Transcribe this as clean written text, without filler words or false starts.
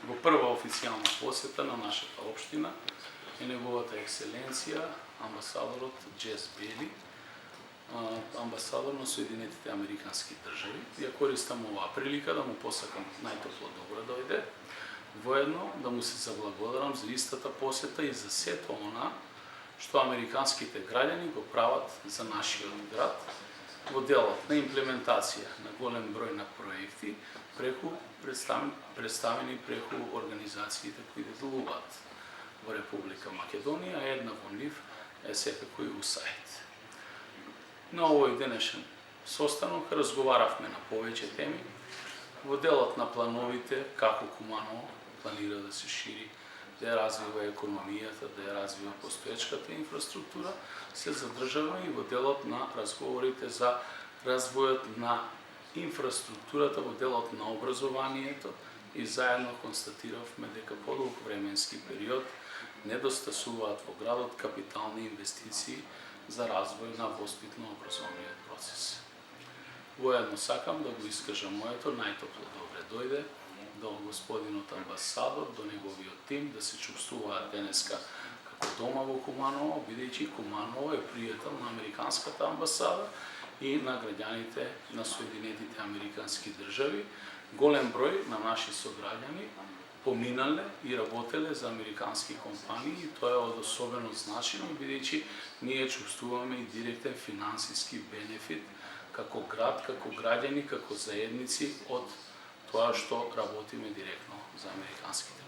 во прва официјална посета на нашата општина е неговата екселенција, амбасадорот Джес Бели, амбасадор на Соединетите Американски држави. Ја користам оваа прилика да му посакам најтопло добро дојде, воедно да му се заблагодарам за истата посета и за сето она што американските граѓани го прават за нашиот град во делот на имплементација на голем број на проекти преку представени преку организациите кои делуваат во Република Македонија, а една во нив е секако и USAID. На овој денешен состанок разговаравме на повеќе теми во делот на плановите како Куманово планира да се шири, да ја развива економијата, да ја развива постоечката инфраструктура, се задржава и во делот на разговорите за развојот на инфраструктурата во делот на образованието и заедно констатиравме дека подолг временски период недостасуваат во градот капитални инвестиции за развој на воспитно-образовниот процес. Воедно сакам да го искажам моето најтопло добре дојде до господинот амбасадор, до неговиот тим, да се чувствуваат денеска како дома во Куманово, бидејќи Куманово е пријател на Американската амбасада и на граѓаните на Соединетите Американски држави. Голем број на наши сограѓани поминале и работеле за американски компании и тоа е од особено значање, бидејќи ние чувствуваме и директен финансиски бенефит како град, како граѓани, како заедници од тоа што работиме директно за американските